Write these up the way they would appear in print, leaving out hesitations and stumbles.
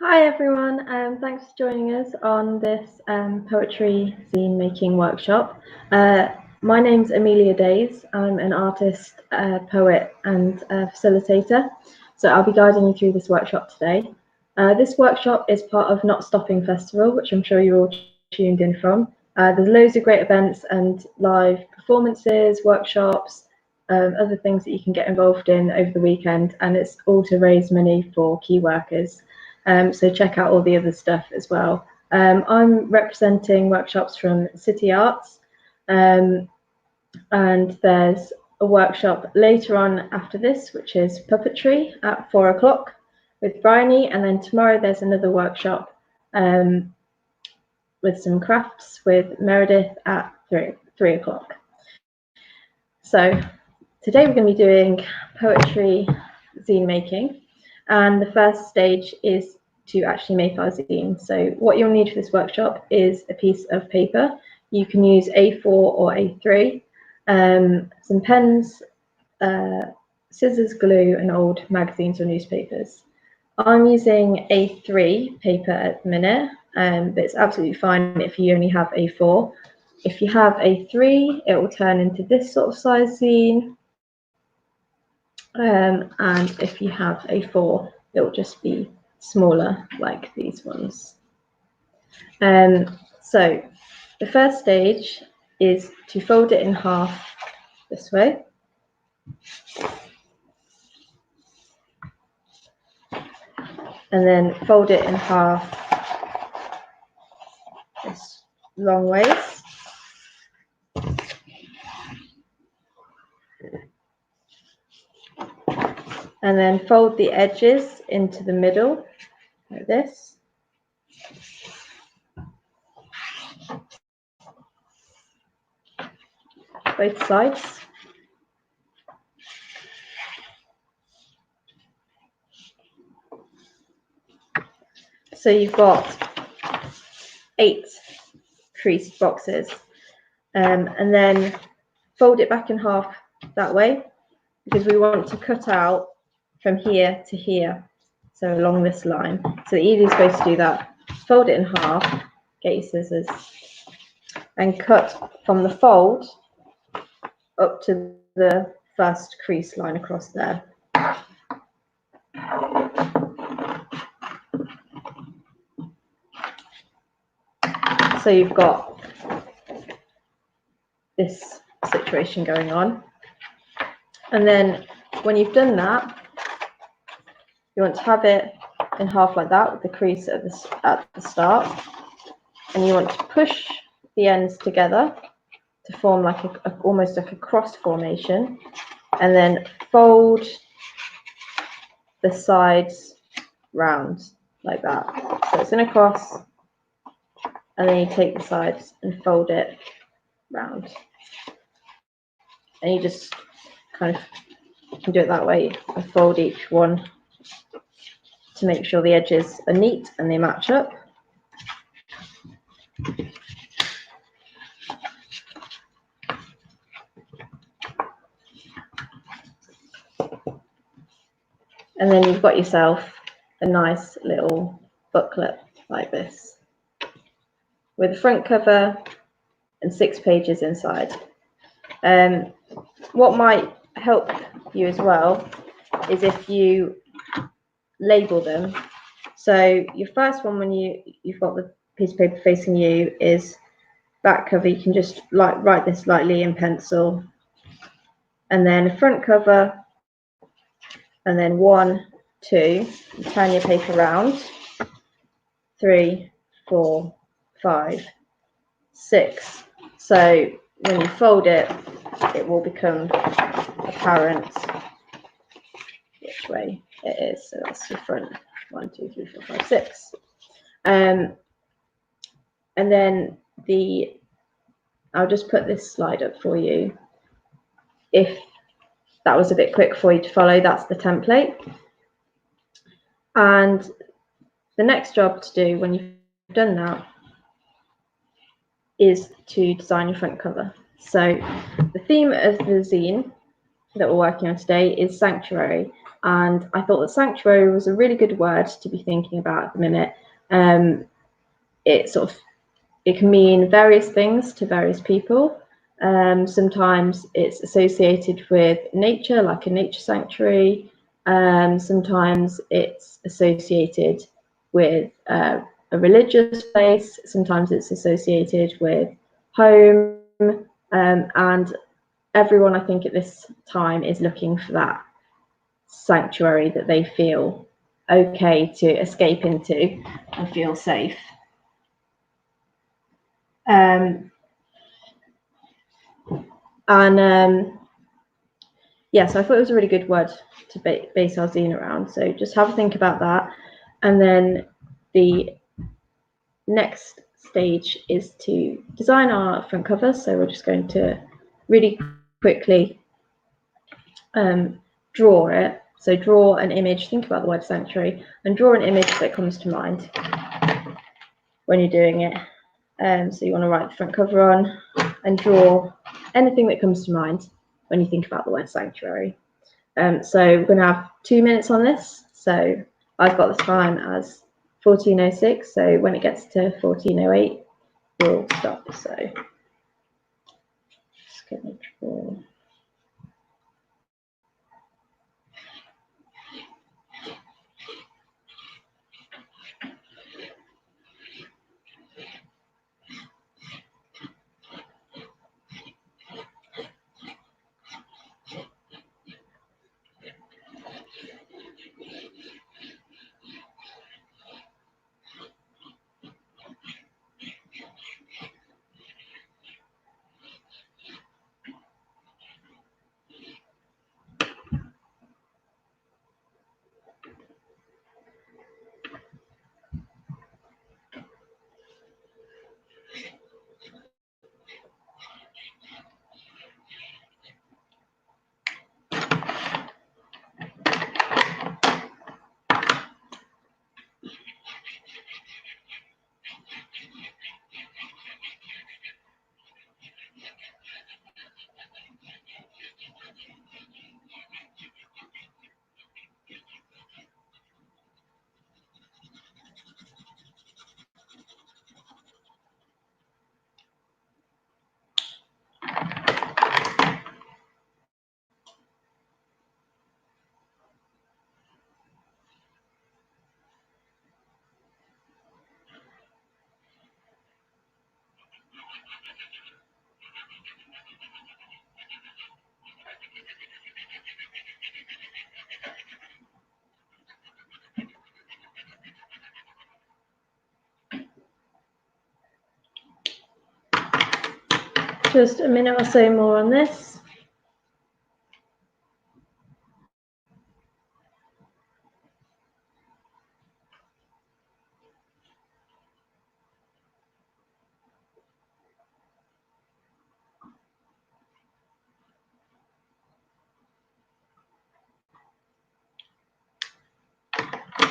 Hi everyone, thanks for joining us on this poetry zine making workshop. My name's Amelia Daiz. I'm an artist, poet and facilitator, so I'll be guiding you through this workshop today. This workshop is part of Nottstopping Festival, which I'm sure you're all tuned in from. There's loads of great events and live performances, workshops, other things that you can get involved in over the weekend, and it's all to raise money for key workers. So check out all the other stuff as well. I'm representing workshops from City Arts, and there's a workshop later on after this, which is puppetry at 4 o'clock with Bryony, and then tomorrow there's another workshop with some crafts with Meredith at 3 o'clock. So today we're going to be doing poetry zine making, and the first stage is to actually make our zine. So what you'll need for this workshop is a piece of paper. You can use A4 or A3, some pens, scissors, glue, and old magazines or newspapers. I'm using A3 paper at the minute, but it's absolutely fine if you only have A4. If you have A3, it will turn into this sort of size zine. And if you have A4, it will just be smaller like these ones. So the first stage is to fold it in half this way. And then fold it in half this long ways. And then fold the edges into the middle like this. Both sides. So you've got 8 creased boxes, and then fold it back in half that way, because we want to cut out from here to here, so along this line. So the easiest way to do that, fold it in half, get your scissors, and cut from the fold up to the first crease line across there. So you've got this situation going on. And then when you've done that, you want to have it in half like that with the crease at the start. And you want to push the ends together to form like almost like a cross formation, and then fold the sides round like that. So it's in a cross, and then you take the sides and fold it round. And you just kind of can do it that way and fold each one to make sure the edges are neat and they match up. And then you've got yourself a nice little booklet like this, with a front cover and 6 pages inside. What might help you as well is if you label them. So your first one, when you've got the piece of paper facing you, is back cover. You can just write this lightly in pencil, and then a front cover, and then 1, 2, turn your paper round, 3, 4, 5, 6. So when you fold it, it will become apparent which way it is. So that's your front, 1, 2, 3, 4, 5, 6. And then I'll just put this slide up for you. If that was a bit quick for you to follow, that's the template. And the next job to do when you've done that is to design your front cover. So the theme of the zine that we're working on today is sanctuary. And I thought that sanctuary was a really good word to be thinking about at the minute. It can mean various things to various people. Sometimes it's associated with nature, like a nature sanctuary. Sometimes it's associated with a religious place. Sometimes it's associated with home. And everyone, I think, at this time is looking for that sanctuary that they feel okay to escape into and feel safe. Yeah, so I thought it was a really good word to base our zine around. So just have a think about that. And then the next stage is to design our front cover. So we're just going to really quickly draw it. So draw an image, think about the word sanctuary, and draw an image that comes to mind when you're doing it. So you want to write the front cover on and draw anything that comes to mind when you think about the word sanctuary. So we're going to have 2 minutes on this. So I've got the time as 14:06. So when it gets to 14:08, we'll stop. So just going to draw. Just a minute or so more on this.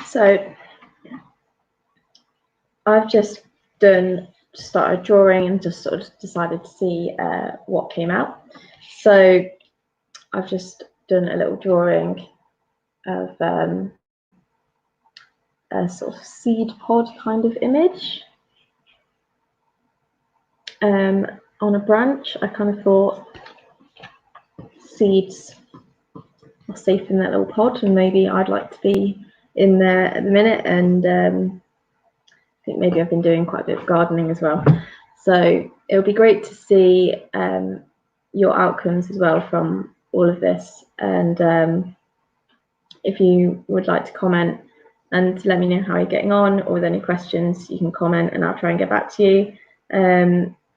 So I've just started drawing and just sort of decided to see what came out. So I've just done a little drawing of a sort of seed pod kind of image on a branch. I kind of thought seeds are safe in that little pod, and maybe I'd like to be in there at the minute. And I think maybe I've been doing quite a bit of gardening as well. So it'll be great to see your outcomes as well from all of this. And if you would like to comment and let me know how you're getting on, or with any questions, you can comment and I'll try and get back to you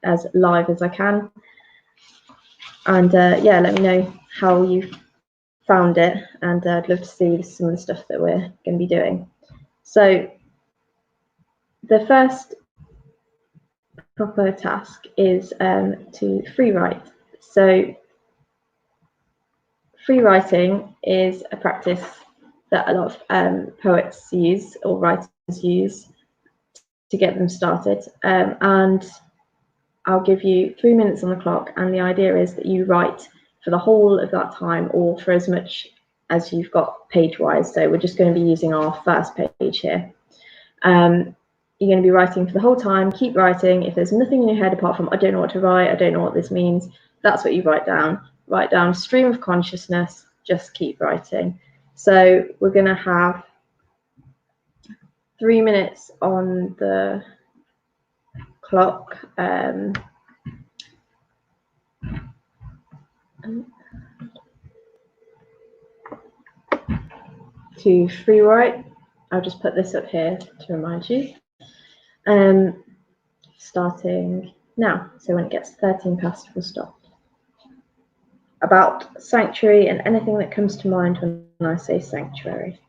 as live as I can. And yeah, let me know how you found it, and I'd love to see some of the stuff that we're going to be doing. So the first proper task is to free write. So free writing is a practice that a lot of poets use, or writers use, to get them started. And I'll give you 3 minutes on the clock, and the idea is that you write for the whole of that time or for as much as you've got page-wise. So we're just going to be using our first page here. You're going to be writing for the whole time. Keep writing. If there's nothing in your head apart from, I don't know what to write, I don't know what this means, that's what you write down. Write down stream of consciousness, just keep writing. So we're going to have 3 minutes on the clock. To free write. I'll just put this up here to remind you. Starting now. So when it gets 13 past, we'll stop. About sanctuary and anything that comes to mind when I say sanctuary.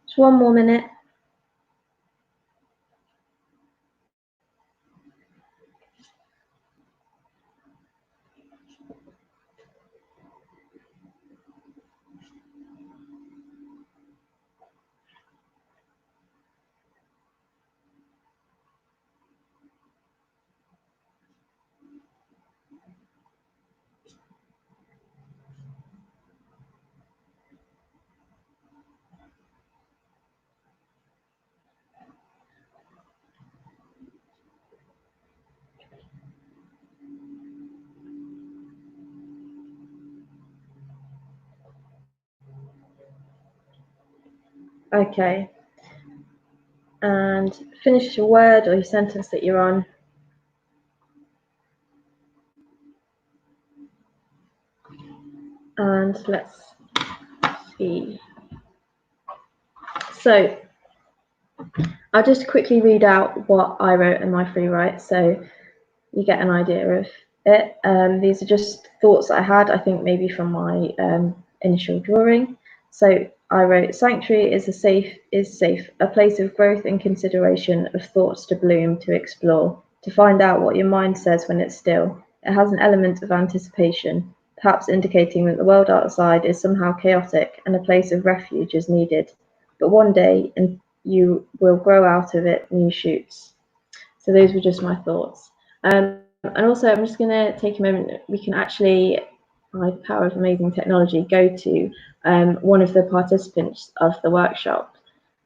Just 1 more minute. Okay. And finish your word or your sentence that you're on. And let's see. So I'll just quickly read out what I wrote in my free write so you get an idea of it. These are just thoughts that I had, I think maybe from my initial drawing. So I wrote, sanctuary is safe, a place of growth and consideration, of thoughts to bloom, to explore, to find out what your mind says when it's still. It has an element of anticipation, perhaps indicating that the world outside is somehow chaotic and a place of refuge is needed. But one day, and you will grow out of it new shoots. So those were just my thoughts. And also, I'm just going to take a moment. We can actually, by the power of amazing technology, go to one of the participants of the workshop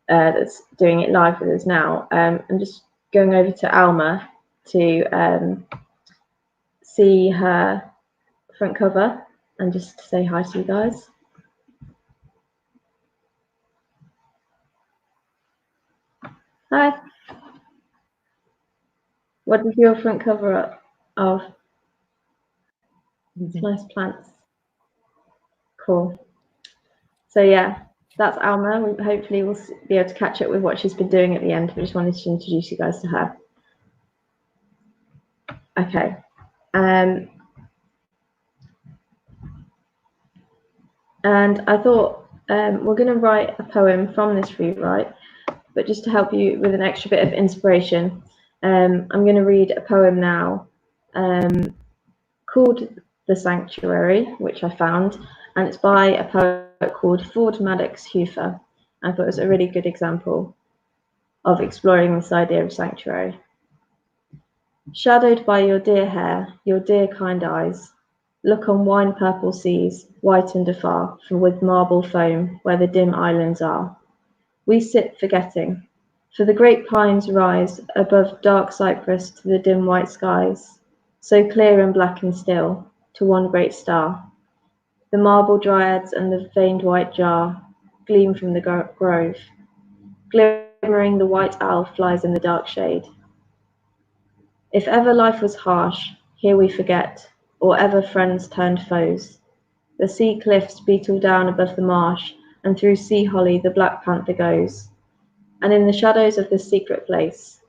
that's doing it live with us now. I'm just going over to Alma to see her front cover and just say hi to you guys. Hi. What is your front cover of? Nice plants. Cool. So yeah, that's Alma. Hopefully we'll be able to catch up with what she's been doing at the end. I just wanted to introduce you guys to her. Okay. And I thought we're going to write a poem from this rewrite, but just to help you with an extra bit of inspiration, I'm going to read a poem now called The Sanctuary, which I found, and it's by a poet called Ford Madox Hufer. I thought it was a really good example of exploring this idea of sanctuary. Shadowed by your dear hair, your dear kind eyes, look on wine-purple seas, white and afar, from with marble foam where the dim islands are. We sit forgetting, for the great pines rise above dark Cyprus to the dim white skies, so clear and black and still, to one great star. The marble dryads and the veined white jar gleam from the grove. Glimmering, the white owl flies in the dark shade. If ever life was harsh, here we forget, or ever friends turned foes. The sea cliffs beetle down above the marsh, and through sea holly the black panther goes. And in the shadows of this secret place,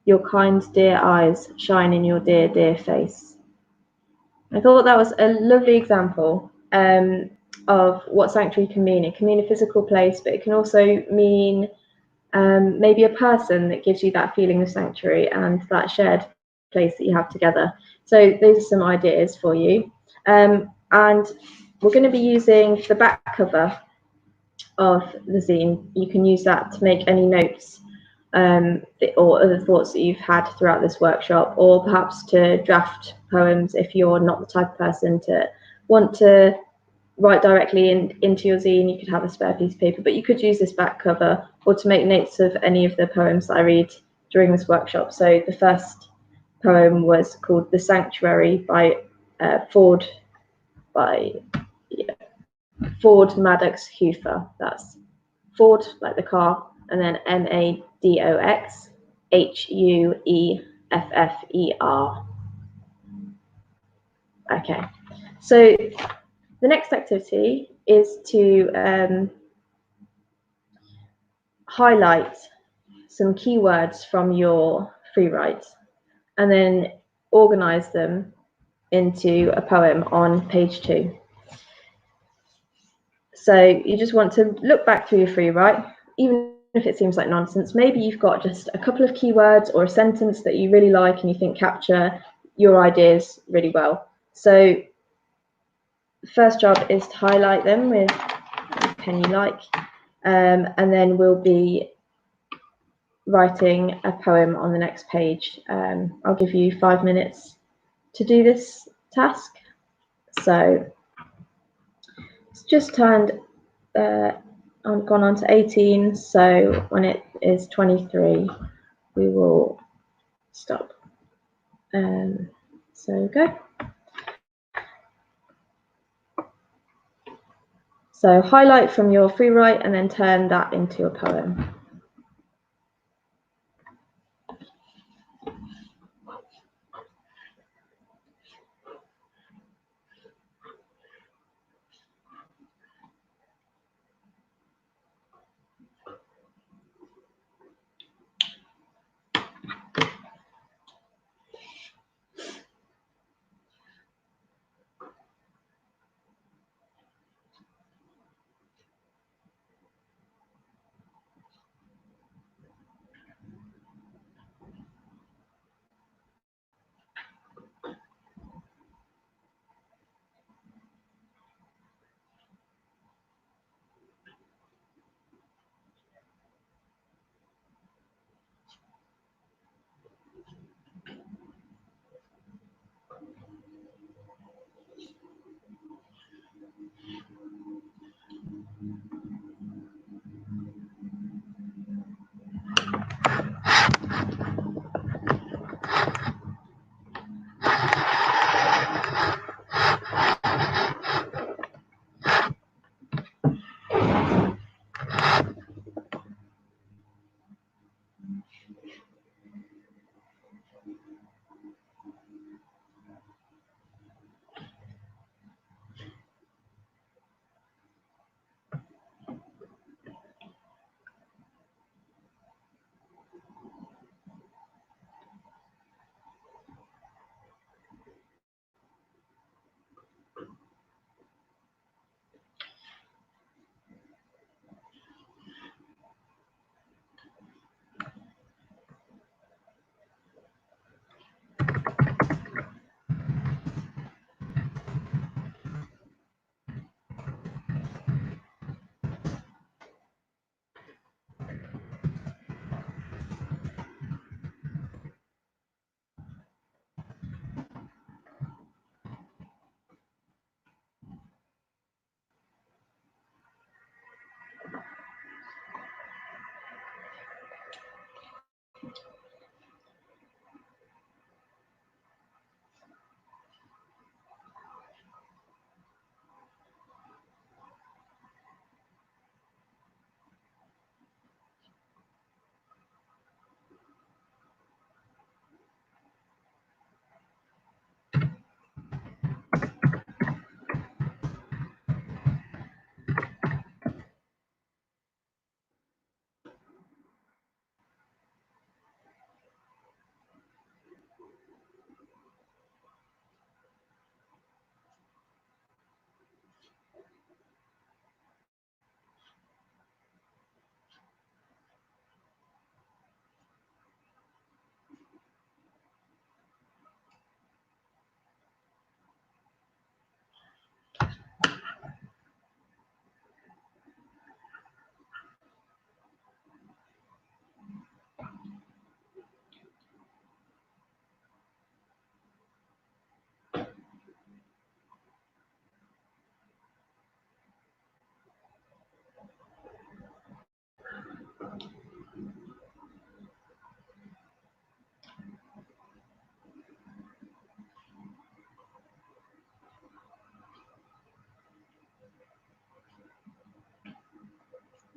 your kind dear eyes shine in your dear, dear face. I thought that was a lovely example of what sanctuary can mean. It can mean a physical place, but it can also mean maybe a person that gives you that feeling of sanctuary and that shared place that you have together. So those are some ideas for you. And we're going to be using the back cover of the zine. You can use that to make any notes or other thoughts that you've had throughout this workshop, or perhaps to draft poems if you're not the type of person to want to write directly into your zine. You could have a spare piece of paper, but you could use this back cover or to make notes of any of the poems that I read during this workshop. So the first poem was called The Sanctuary by Ford Madox Hufer. That's Ford, like the car, and then Madox Hueffer. Okay, so the next activity is to highlight some keywords from your free write and then organize them into a poem on page 2. So you just want to look back through your free write, even if it seems like nonsense. Maybe you've got just a couple of keywords or a sentence that you really like and you think capture your ideas really well. So the first job is to highlight them with a pen you like, and then we'll be writing a poem on the next page. I'll give you 5 minutes to do this task. So it's just turned gone on to 18, so when it is 23 we will stop. So go. So highlight from your free write and then turn that into a poem.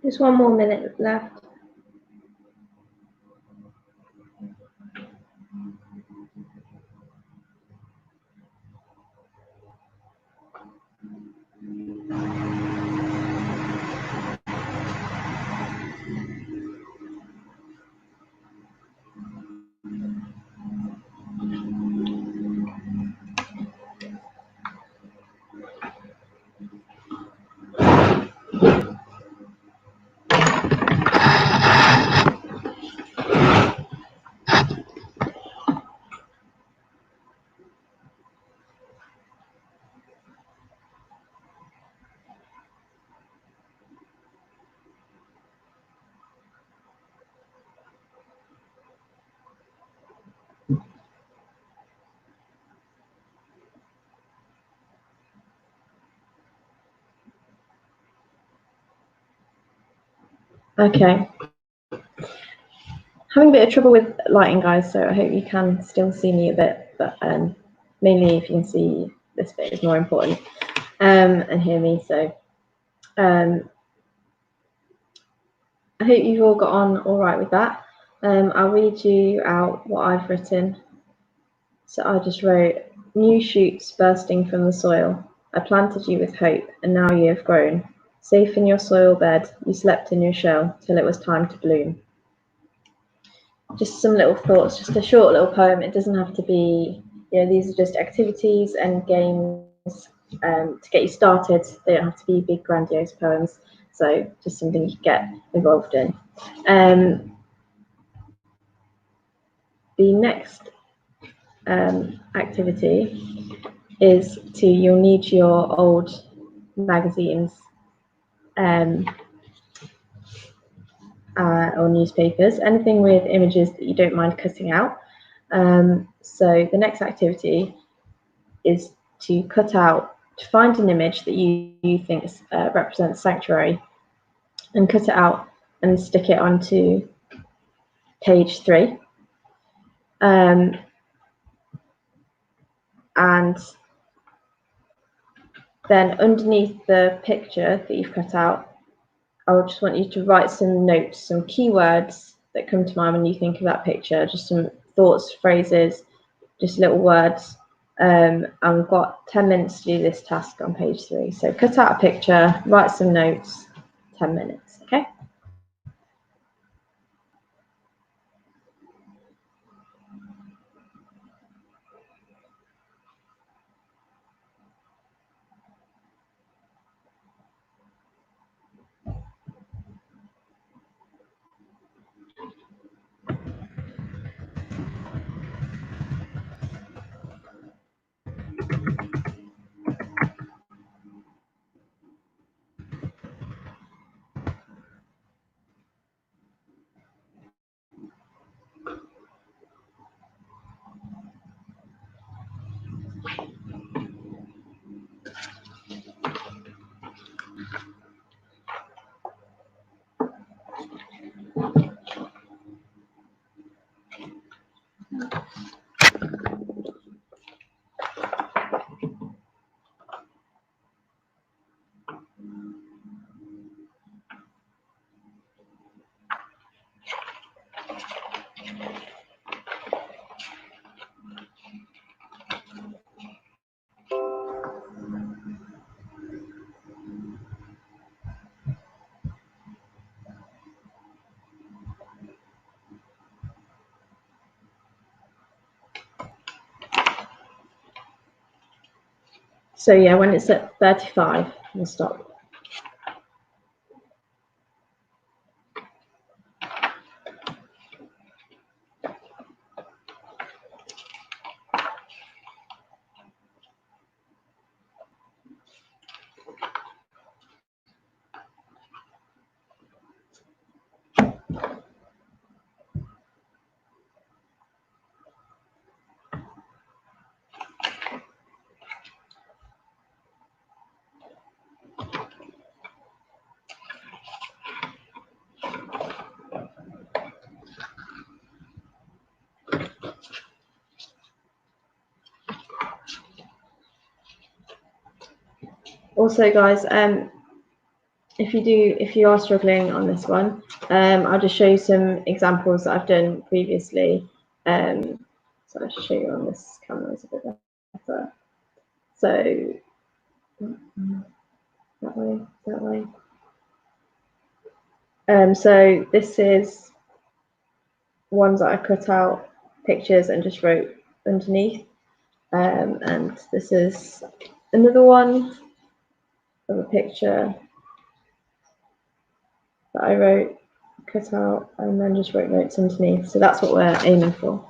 Just 1 more minute left. Okay. Having a bit of trouble with lighting, guys, so I hope you can still see me a bit, but mainly if you can see this bit is more important, and hear me. So I hope you've all got on all right with that. I'll read you out what I've written. So I just wrote, new shoots bursting from the soil. I planted you with hope, and now you have grown. Safe in your soil bed, you slept in your shell till it was time to bloom. Just some little thoughts, just a short little poem. It doesn't have to be, these are just activities and games to get you started. They don't have to be big, grandiose poems. So just something you get involved in. The next activity is you'll need your old magazines or newspapers, anything with images that you don't mind cutting out. So the next activity is to find an image that you think represents sanctuary, and cut it out and stick it onto page 3. And then underneath the picture that you've cut out, I just want you to write some notes, some keywords that come to mind when you think of that picture, just some thoughts, phrases, just little words. And we've got 10 minutes to do this task on page 3. So cut out a picture, write some notes, 10 minutes, okay? So yeah, when it's at 35, we'll stop. Also, guys, if you are struggling on this one, I'll just show you some examples that I've done previously. So I'll show you on this camera, it's a bit better. So that way. So this is ones that I cut out pictures and just wrote underneath. And this is another one of a picture that I wrote, cut out, and then just wrote notes underneath. So that's what we're aiming for.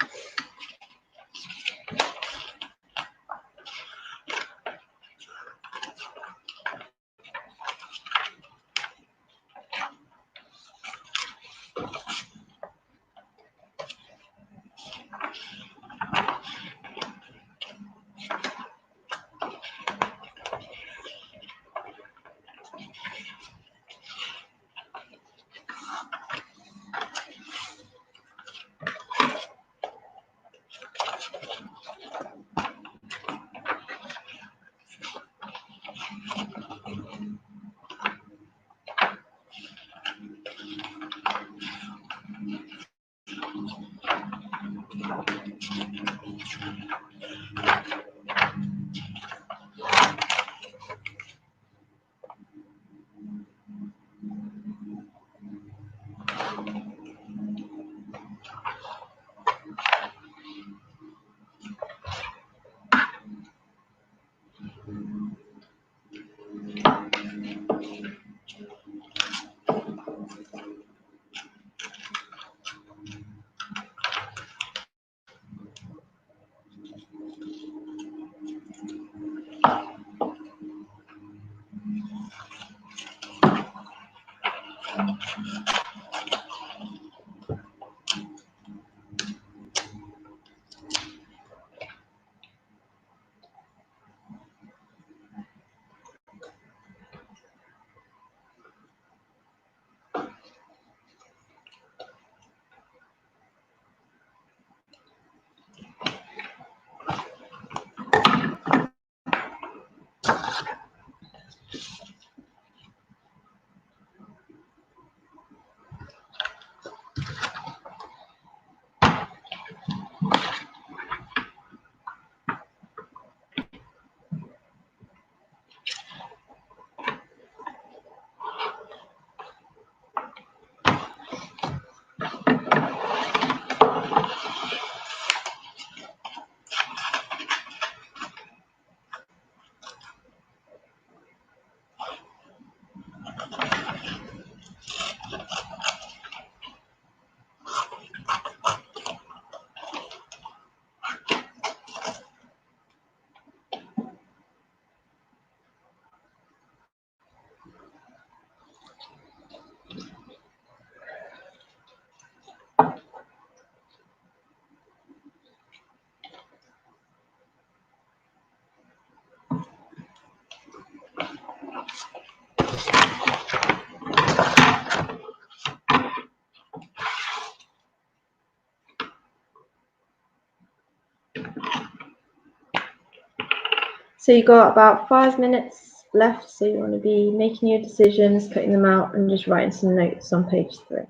So you've got about 5 minutes left, so you want to be making your decisions, cutting them out, and just writing some notes on page 3.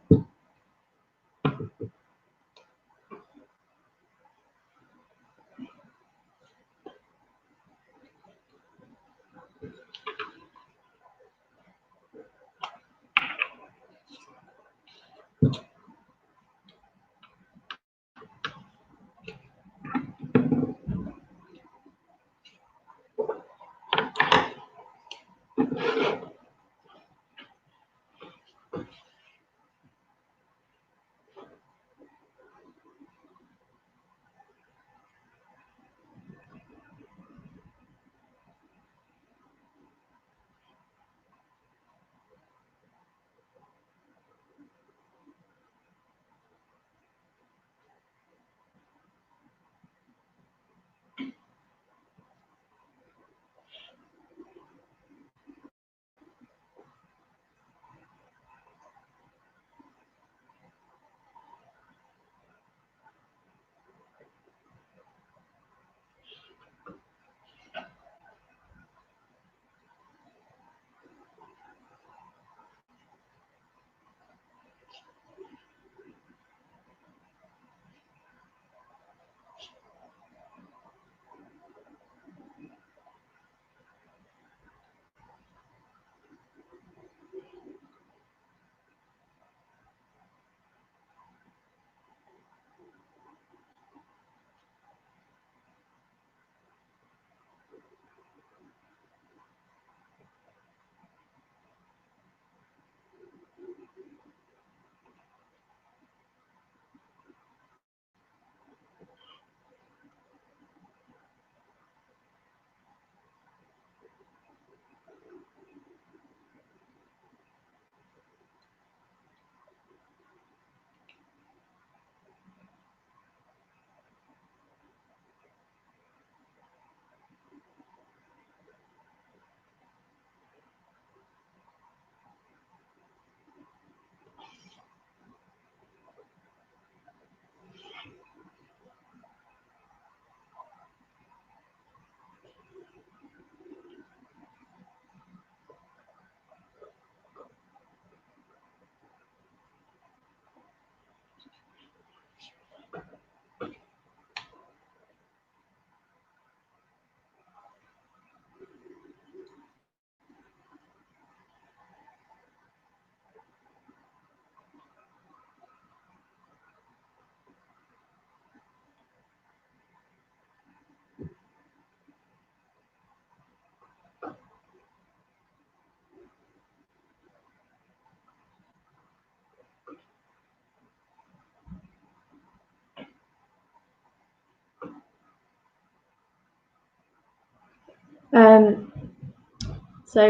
So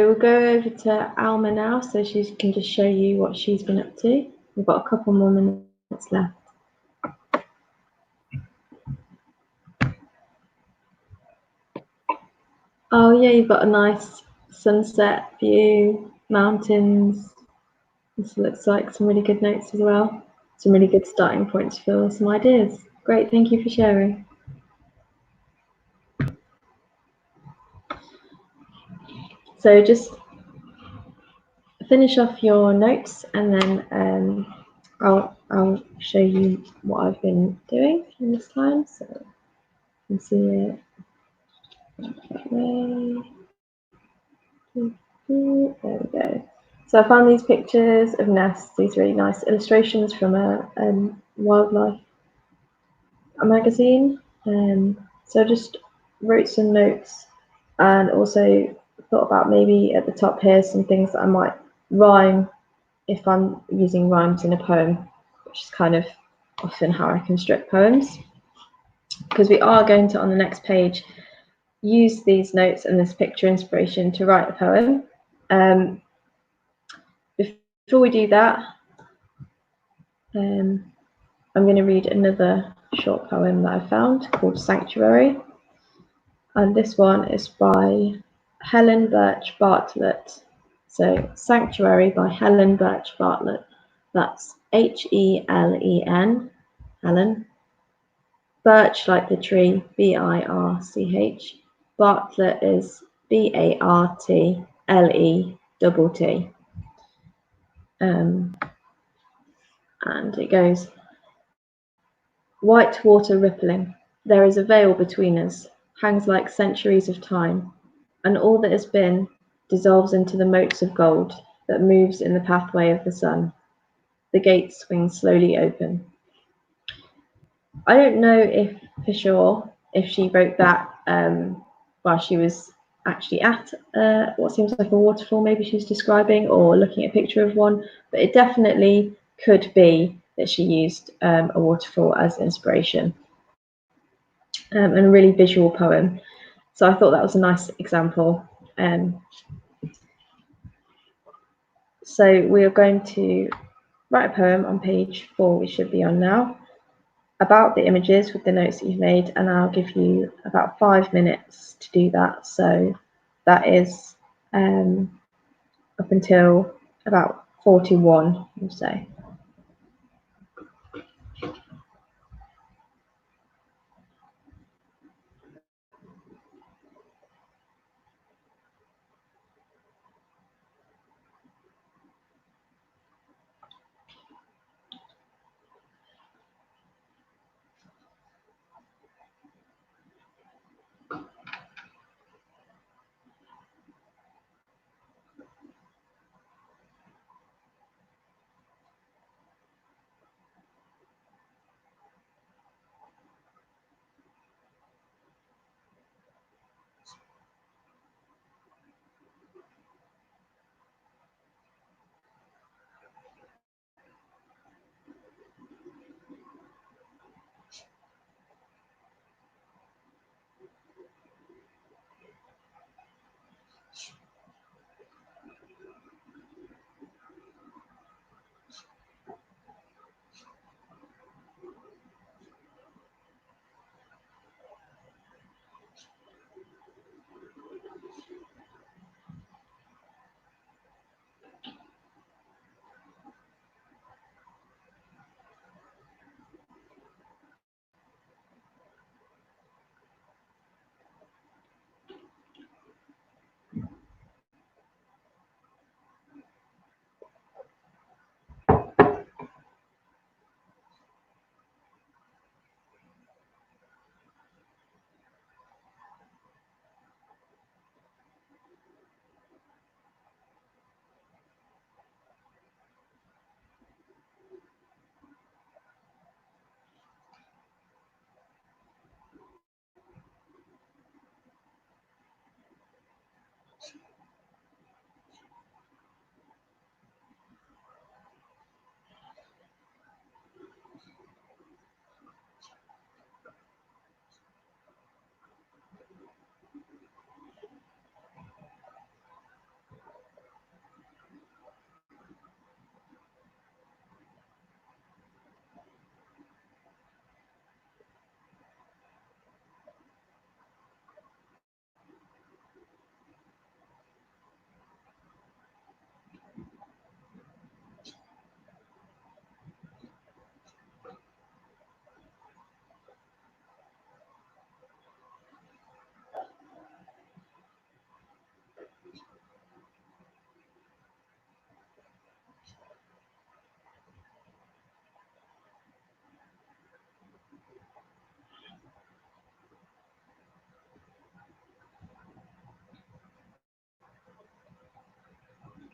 we'll go over to Alma now, so she can just show you what she's been up to. We've got a couple more minutes left. Oh yeah, you've got a nice sunset view, mountains. This looks like some really good notes as well. Some really good starting points for some ideas. Great, thank you for sharing. So just finish off your notes, and then I'll show you what I've been doing in this time. So you can see it. There we go. So I found these pictures of nests, these really nice illustrations from a wildlife magazine. So I just wrote some notes and also thought about maybe at the top here some things that I might rhyme if I'm using rhymes in a poem, which is kind of often how I construct poems. Because we are going to, on the next page, use these notes and this picture inspiration to write a poem. Before we do that, I'm going to read another short poem that I found called Sanctuary. And this one is by Helen Birch Bartlett. So Sanctuary by Helen Birch Bartlett. That's Helen, Helen. Birch like the tree, Birch. Bartlett is Bartlet. And it goes, white water rippling, there is a veil between us, hangs like centuries of time, and all that has been dissolves into the motes of gold that moves in the pathway of the sun. The gates swing slowly open. I don't know if for sure if she wrote that while she was actually at what seems like a waterfall, maybe she's describing, or looking at a picture of one, but it definitely could be that she used a waterfall as inspiration, and a really visual poem. So I thought that was a nice example. So we are going to write a poem on page 4, we should be on now, about the images with the notes that you've made, and I'll give you about 5 minutes to do that. So that is up until about 41, we'll say.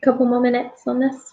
couple more minutes on this.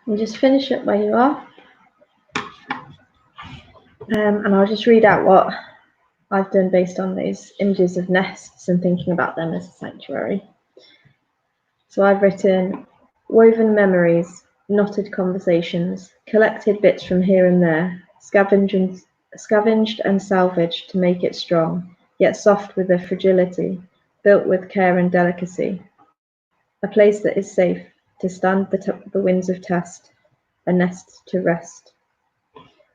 And just finish it where you are. And I'll just read out what I've done based on these images of nests and thinking about them as a sanctuary. So I've written woven memories, knotted conversations, collected bits from here and there, scavenged and salvaged to make it strong, yet soft with a fragility, built with care and delicacy. A place that is safe to stand the winds of test, a nest to rest.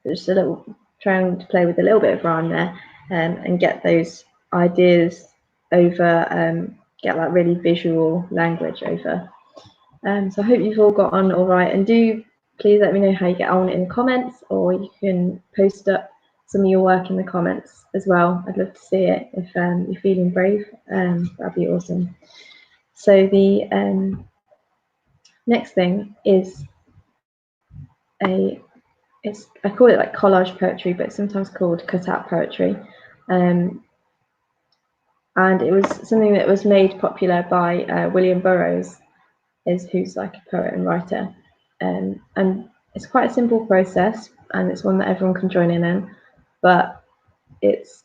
Just a little, trying to play with a little bit of rhyme there, and get those ideas over, get that really visual language over. So I hope you've all got on all right, and do please let me know how you get on in the comments, or you can post up some of your work in the comments as well. I'd love to see it if you're feeling brave. That'd be awesome. So the next thing is I call it like collage poetry, but it's sometimes called cutout poetry. And it was something that was made popular by William Burroughs, who's like a poet and writer. And it's quite a simple process, and it's one that everyone can join in, but it's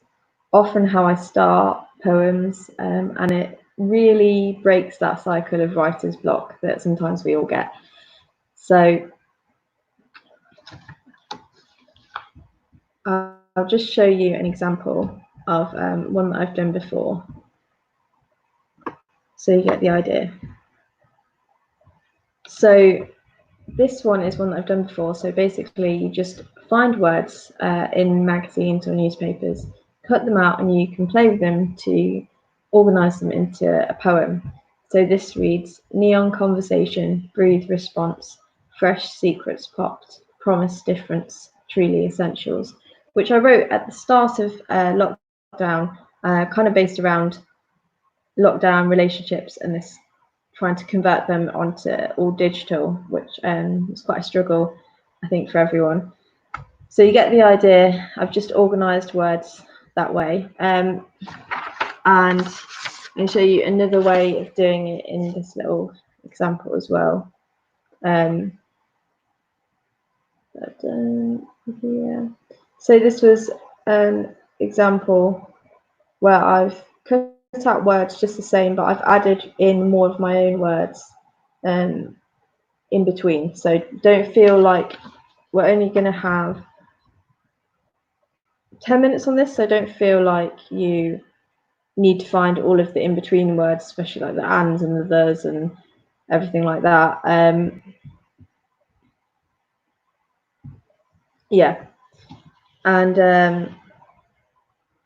often how I start poems, and it really breaks that cycle of writer's block that sometimes we all get. So I'll just show you an example of one that I've done before, so you get the idea. So this one is one that I've done before. So basically you just find words in magazines or newspapers, cut them out, and you can play with them to organize them into a poem. So this reads: neon conversation, breathe response, fresh secrets popped, promise difference, truly essentials, which I wrote at the start of lockdown, kind of based around lockdown relationships and this trying to convert them onto all digital, which is quite a struggle, I think, for everyone. So you get the idea. I've just organized words that way. And I'll show you another way of doing it in this little example as well. Yeah. So this was an example where I've cut out words just the same, but I've added in more of my own words in between. So don't feel like we're only going to have 10 minutes on this, so don't feel like you need to find all of the in-between words, especially like the ands and the the's and everything like that. Yeah, and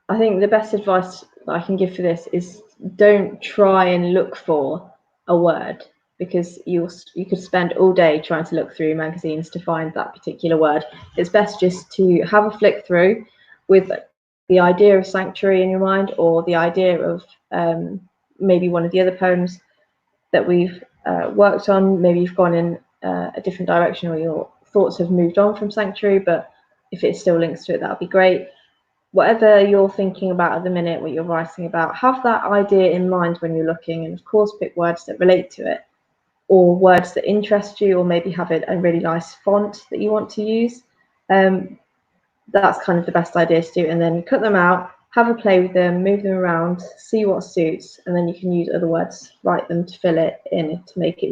I think the best advice that I can give for this is don't try and look for a word, because you could spend all day trying to look through magazines to find that particular word. It's best just to have a flick through with the idea of sanctuary in your mind, or the idea of maybe one of the other poems that we've worked on. Maybe you've gone in a different direction, or your thoughts have moved on from sanctuary, but if it still links to it, that would be great. Whatever you're thinking about at the minute, what you're writing about, have that idea in mind when you're looking, and of course pick words that relate to it. or words that interest you, or maybe have a really nice font that you want to use. That's kind of the best idea to do. And then cut them out, have a play with them, move them around, see what suits, and then you can use other words, write them to fill it in, to make it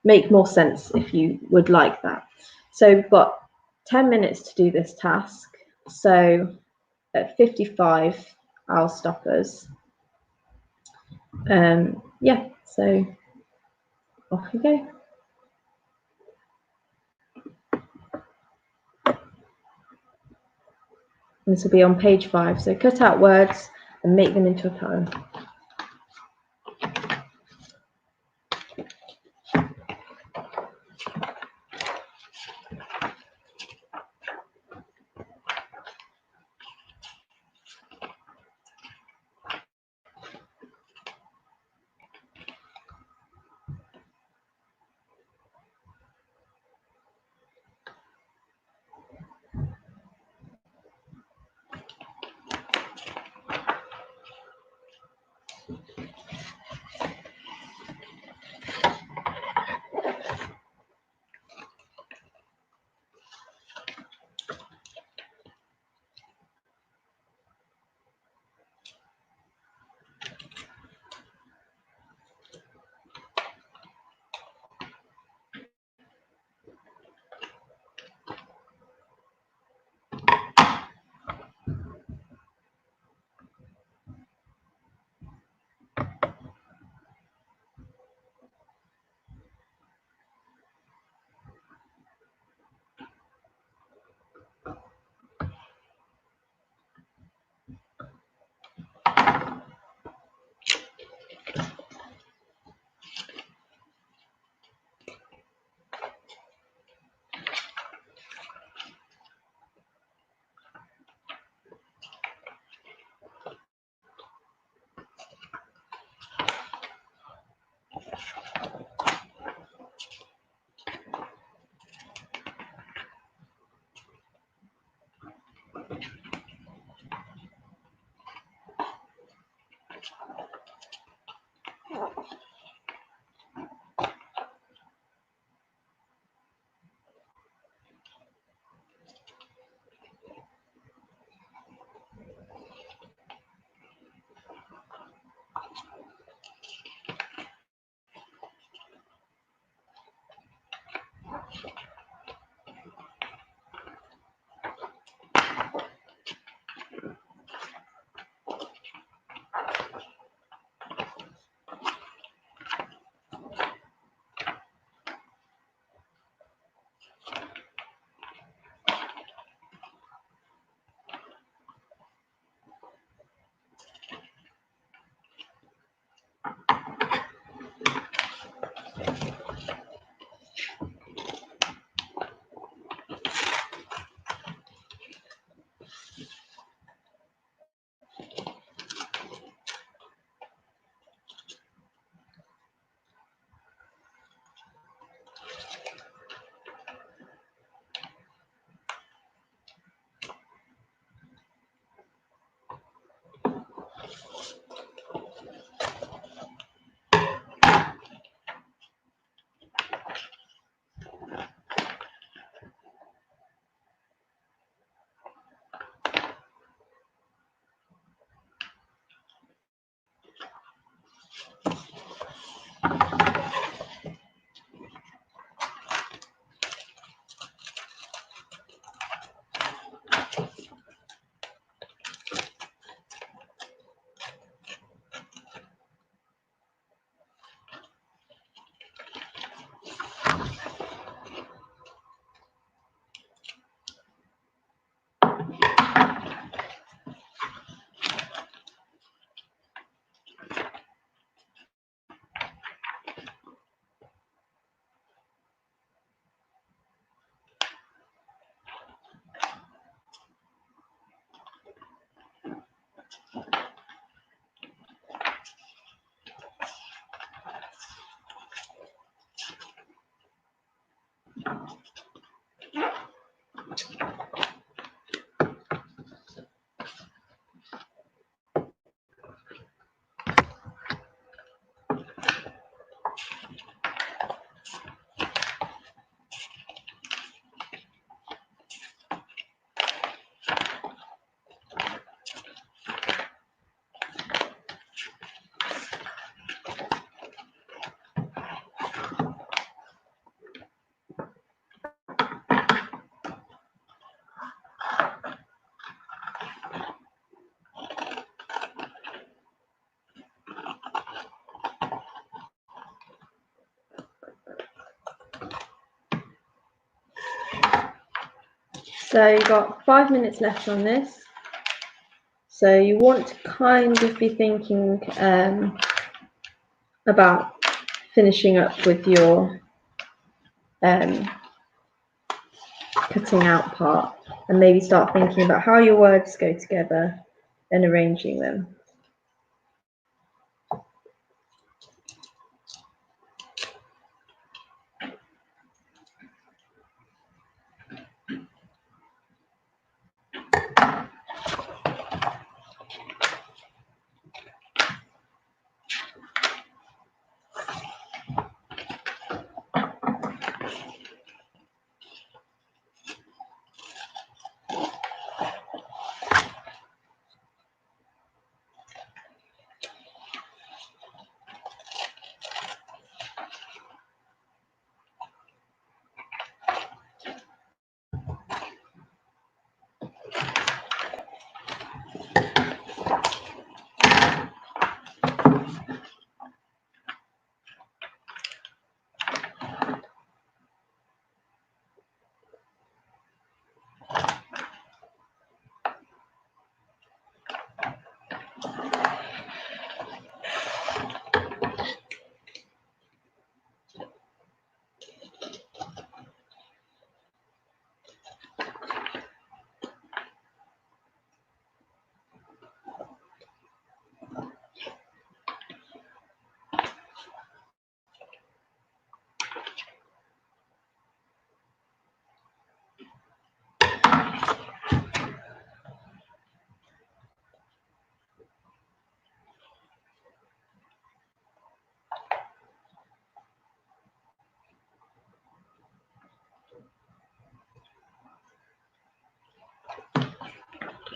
make more sense if you would like that. So we've got 10 minutes to do this task. So at 55, I'll stop us. Yeah, so off you go. This will be on page 5. So cut out words and make them into a poem. So you've got 5 minutes left on this. So you want to kind of be thinking about finishing up with your cutting out part, and maybe start thinking about how your words go together and arranging them.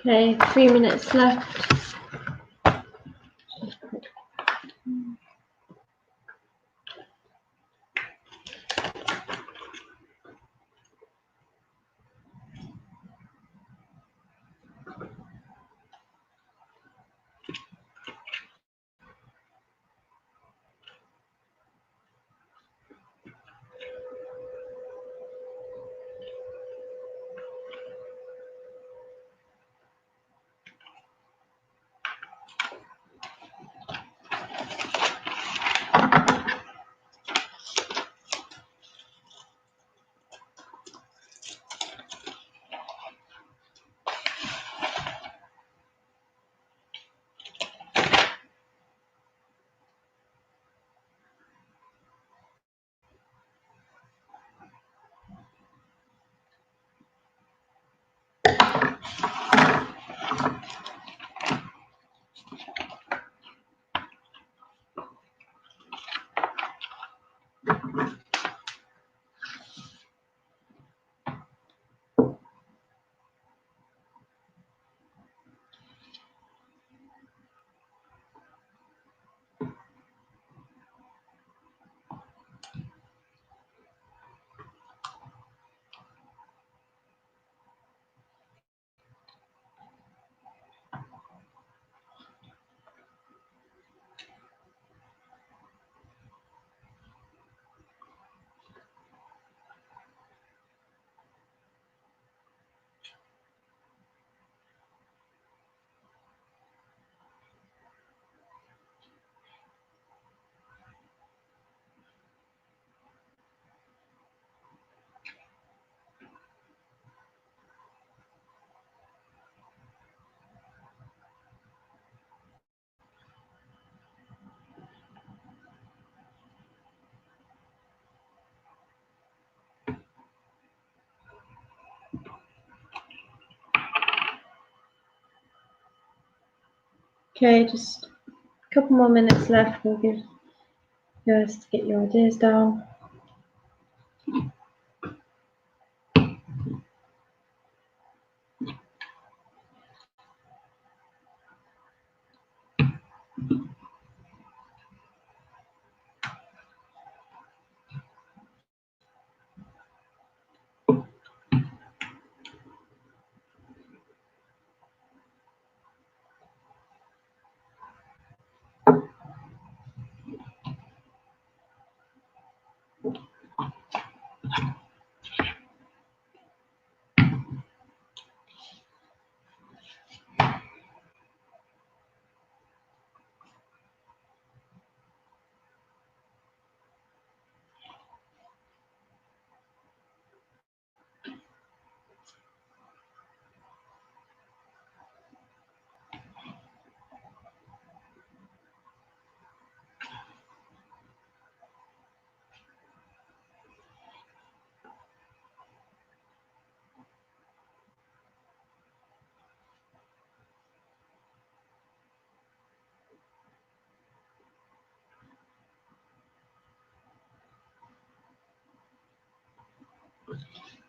Okay, 3 minutes left. Okay, just a couple more minutes left. We'll give you guys to get your ideas down.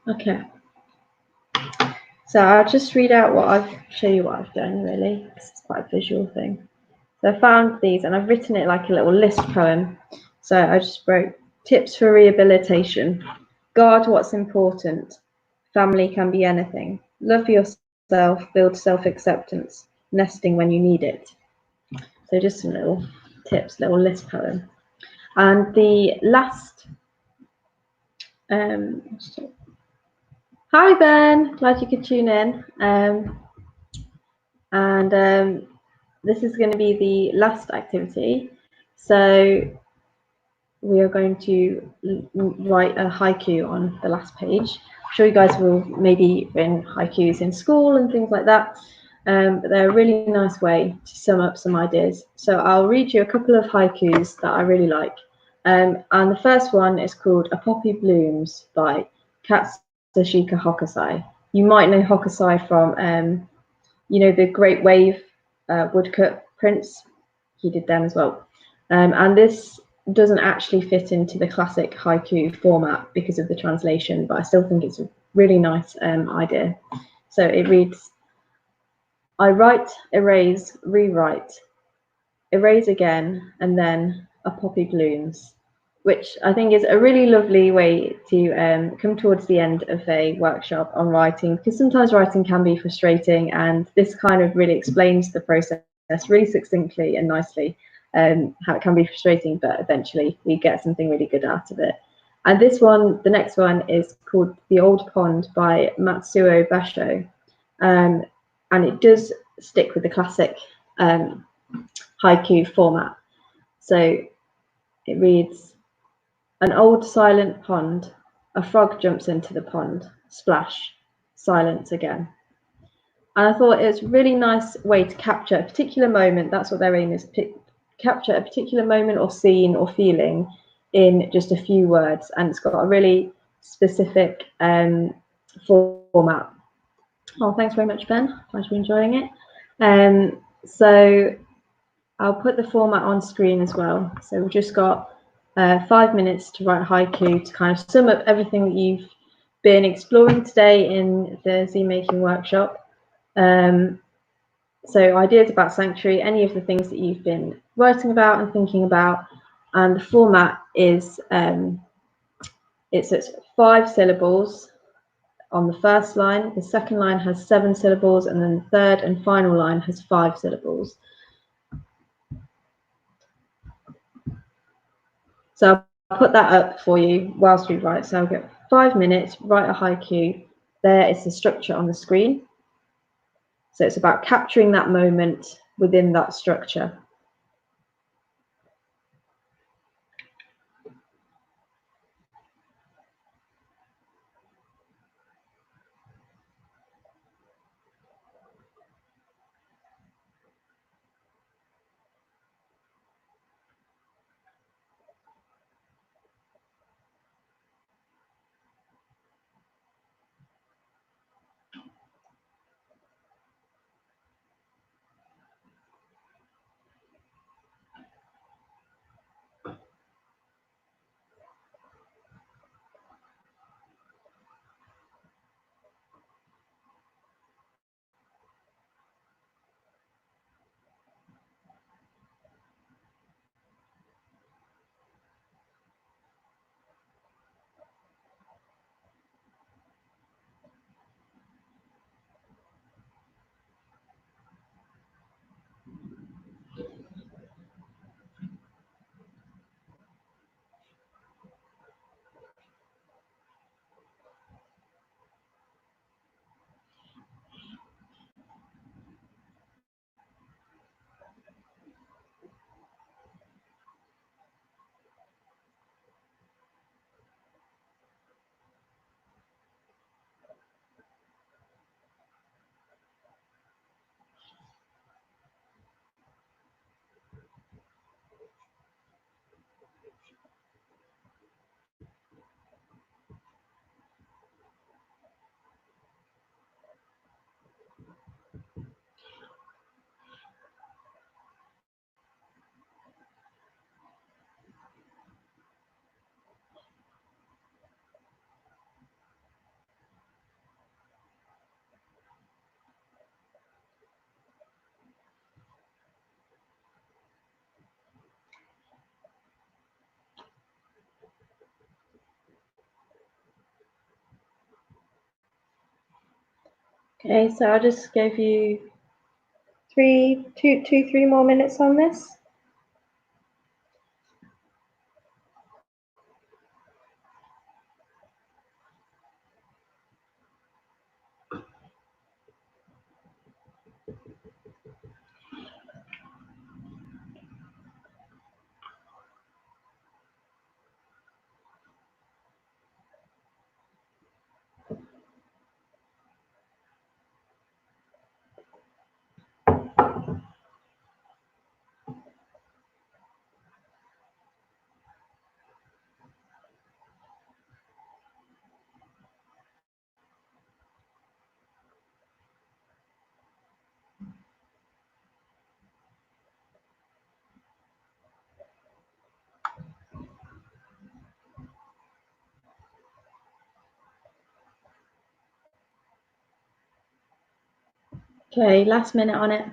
Okay. So I'll just read out show you what I've done really. It's quite a visual thing. So I found these and I've written it like a little list poem. So I just wrote tips for rehabilitation. Guard what's important. Family can be anything. Love yourself, build self-acceptance. Nesting when you need it. So just some little tips, little list poem. And the last, hi Ben, glad you could tune in. This is going to be the last activity. So we are going to write a haiku on the last page. I'm sure you guys will maybe written haikus in school and things like that. But they're a really nice way to sum up some ideas. So I'll read you a couple of haikus that I really like. And the first one is called A Poppy Blooms by Katsushika Hokusai. You might know Hokusai from, you know, the Great Wave woodcut prints. He did them as well. And this doesn't actually fit into the classic haiku format because of the translation, but I still think it's a really nice idea. So it reads, I write, erase, rewrite, erase again, and then a poppy blooms, which I think is a really lovely way to come towards the end of a workshop on writing, because sometimes writing can be frustrating, and this kind of really explains the process really succinctly and nicely, how it can be frustrating, but eventually we get something really good out of it. And this one, the next one, is called The Old Pond by Matsuo Basho, and it does stick with the classic haiku format. So it reads, an old silent pond, a frog jumps into the pond, splash, silence again. And I thought it was a really nice way to capture a particular moment. That's what their aim is, capture a particular moment or scene or feeling in just a few words. And it's got a really specific format. Oh, thanks very much, Ben. Glad you're enjoying it. So I'll put the format on screen as well. So we've just got 5 minutes to write a haiku to kind of sum up everything that you've been exploring today in the Zine making workshop. So ideas about sanctuary, any of the things that you've been writing about and thinking about. And the format is, it's 5 syllables on the first line. The second line has 7 syllables, and then the third and final line has 5 syllables. So I'll put that up for you whilst we write. So I'll get 5 minutes, write a haiku. There is the structure on the screen. So it's about capturing that moment within that structure. Okay, so I'll just give you 3 more minutes on this. Okay, last minute on it.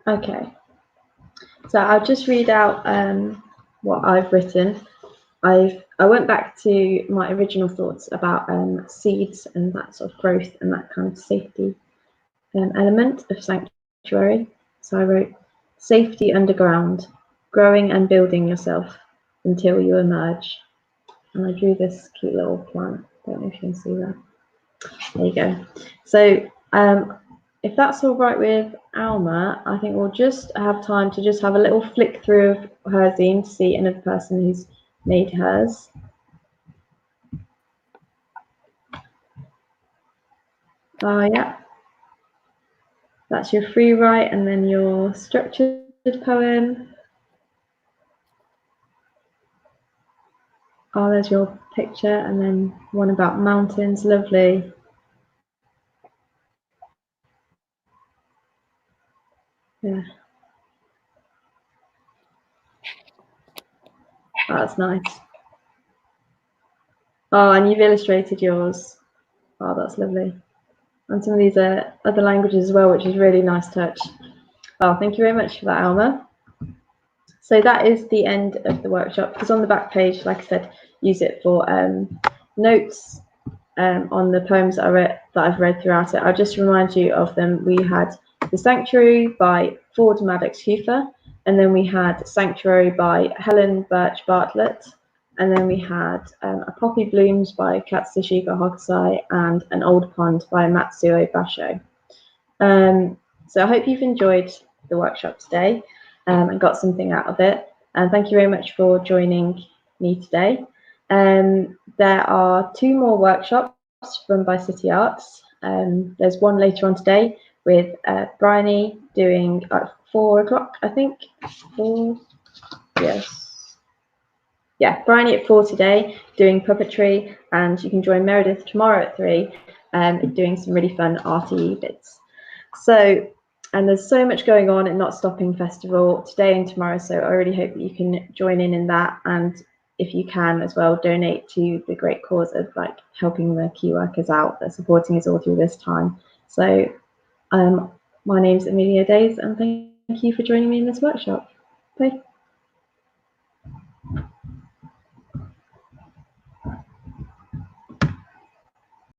Okay, so I'll just read out what I've written. I went back to my original thoughts about seeds and that sort of growth and that kind of safety element of sanctuary. So I wrote safety underground, growing and building yourself until you emerge. And I drew this cute little plant. Don't know if you can see that. There you go. So if that's all right with Alma, I think we'll just have time to just have a little flick through of her zine to see another person who's made hers. Yeah. That's your free write and then your structured poem. Oh, there's your picture and then one about mountains. Lovely. Yeah. Oh, that's nice. Oh, and you've illustrated yours. Oh, that's lovely. And some of these are other languages as well, which is really nice touch. Oh, thank you very much for that, Alma. So that is the end of the workshop, because on the back page, like I said, use it for notes on the poems that I've read throughout it. I'll just remind you of them. We had The Sanctuary by Ford Maddox Hufer, and then we had Sanctuary by Helen Birch Bartlett, and then we had A Poppy Blooms by Katsushika Hokusai and An Old Pond by Matsuo Basho. So I hope you've enjoyed the workshop today and got something out of it. And thank you very much for joining me today. There are 2 more workshops run by City Arts. There's one later on today with Bryony doing at 4 o'clock, I think. 4, yes. Yeah, Bryony at 4 today doing puppetry, and you can join Meredith tomorrow at 3 doing some really fun arty bits. So, and there's so much going on at Nottstopping Festival today and tomorrow, so I really hope that you can join in that, and if you can as well, donate to the great cause of like helping the key workers out that are supporting us all through this time. So my name's Amelia Daiz, and thank you for joining me in this workshop. Bye.